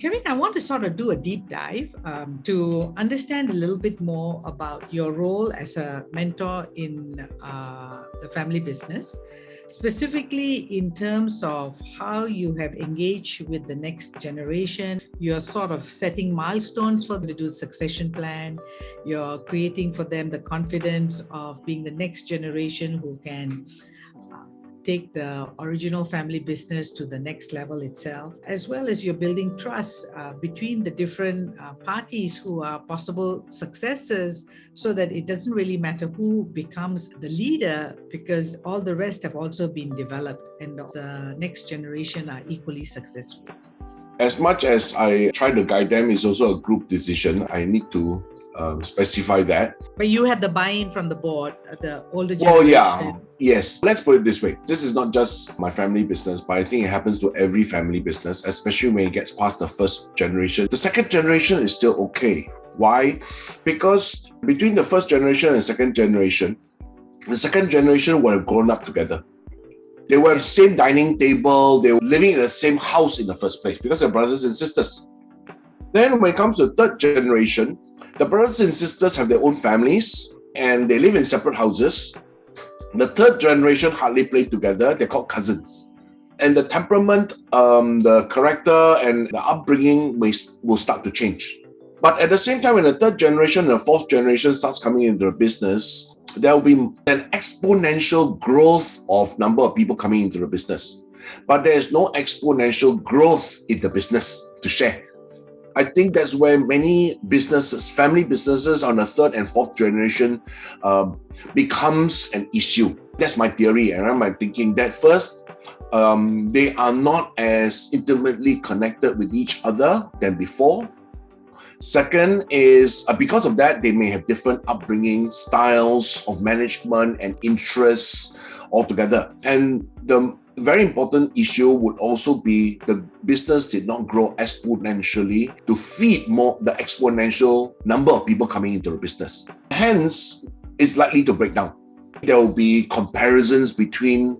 Kevin, I want to sort of do a deep dive to understand a little bit more about your role as a mentor in the family business, specifically in terms of how you have engaged with the next generation. You're sort of setting milestones for them to do succession plan. You're creating for them the confidence of being the next generation who can take the original family business to the next level itself, as well as you're building trust between the different parties who are possible successors, so that it doesn't really matter who becomes the leader, because all the rest have also been developed and the next generation are equally successful. As much as I try to guide them, it's also a group decision. I need to specify that. But you had the buy-in from the board, the older generation. Well, yeah, yes. Let's put it this way. This is not just my family business, but I think it happens to every family business, especially when it gets past the first generation. The second generation is still okay. Why? Because between the first generation and second generation, the second generation would have grown up together. They were at the same dining table. They were living in the same house in the first place because they're brothers and sisters. Then when it comes to the third generation, the brothers and sisters have their own families and they live in separate houses. The third generation hardly play together. They're called cousins. And the temperament, the character and the upbringing will start to change. But at the same time, when the third generation and the fourth generation starts coming into the business, there will be an exponential growth of number of people coming into the business. But there is no exponential growth in the business to share. I think that's where many businesses, family businesses on the third and fourth generation becomes an issue. That's my theory, and I'm thinking that first, they are not as intimately connected with each other than before. Second is, because of that, they may have different upbringing, styles of management and interests altogether. And the very important issue would also be the business did not grow exponentially to feed more the exponential number of people coming into the business. Hence, it's likely to break down. There will be comparisons between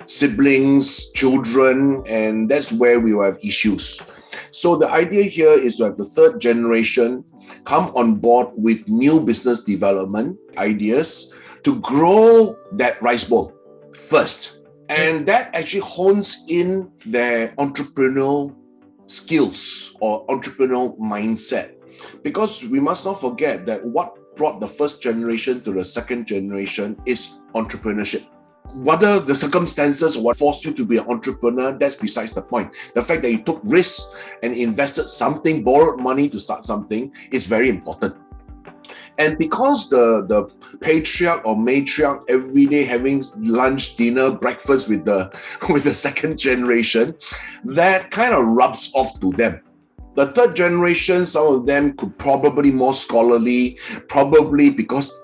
siblings, children, and that's where we will have issues. So the idea here is to have the third generation come on board with new business development ideas to grow that rice bowl first. And that actually hones in their entrepreneurial skills or entrepreneurial mindset. Because we must not forget that what brought the first generation to the second generation is entrepreneurship. Whether the circumstances or what forced you to be an entrepreneur, that's besides the point. The fact that you took risks and invested something, borrowed money to start something is very important. And because the patriarch or matriarch every day having lunch, dinner, breakfast with the second generation, that kind of rubs off to them. The third generation, some of them could probably more scholarly, probably because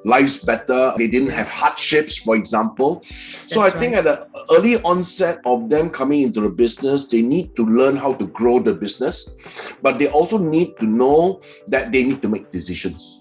life's better. They didn't have hardships, for example. So I think at the early onset of them coming into the business, they need to learn how to grow the business, but they also need to know that they need to make decisions.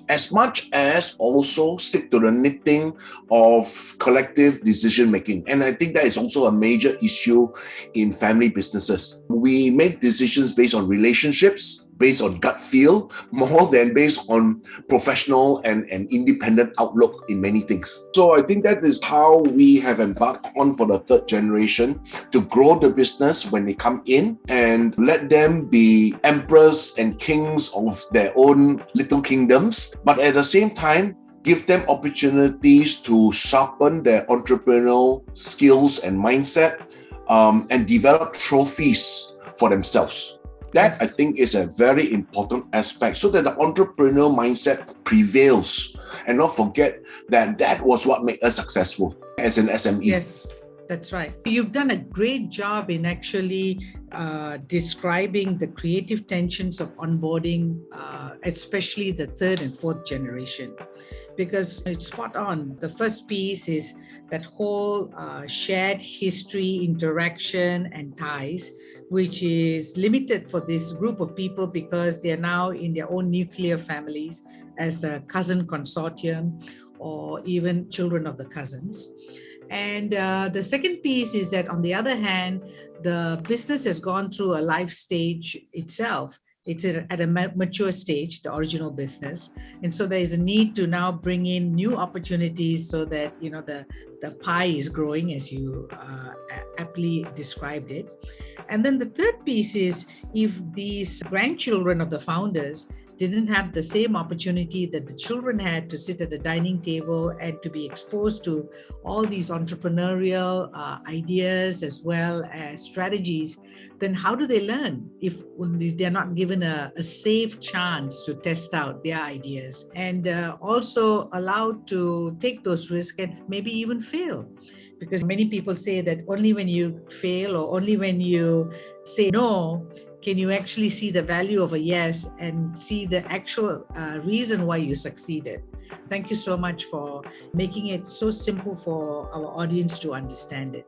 As much as also stick to the knitting of collective decision making. And I think that is also a major issue in family businesses. We make decisions based on relationships, based on gut feel, more than based on professional and independent outlook in many things. So I think that is how we have embarked on for the third generation to grow the business when they come in and let them be emperors and kings of their own little kingdoms. But at the same time, give them opportunities to sharpen their entrepreneurial skills and mindset and develop trophies for themselves. That, yes, I think is a very important aspect so that the entrepreneurial mindset prevails and not forget that that was what made us successful as an SME. Yes, that's right. You've done a great job in actually describing the creative tensions of onboarding, especially the third and fourth generation, because it's spot on. The first piece is that whole shared history, interaction and ties, which is limited for this group of people because they are now in their own nuclear families as a cousin consortium or even children of the cousins. And the second piece is that, on the other hand, the business has gone through a life stage itself. It's at a mature stage, the original business. And so there is a need to now bring in new opportunities so that, the pie is growing, as you aptly described it. And then the third piece is, if these grandchildren of the founders didn't have the same opportunity that the children had to sit at the dining table and to be exposed to all these entrepreneurial ideas as well as strategies, then how do they learn if they're not given a safe chance to test out their ideas and also allowed to take those risks and maybe even fail? Because many people say that only when you fail or only when you say no can you actually see the value of a yes and see the actual reason why you succeeded. Thank you so much for making it so simple for our audience to understand it.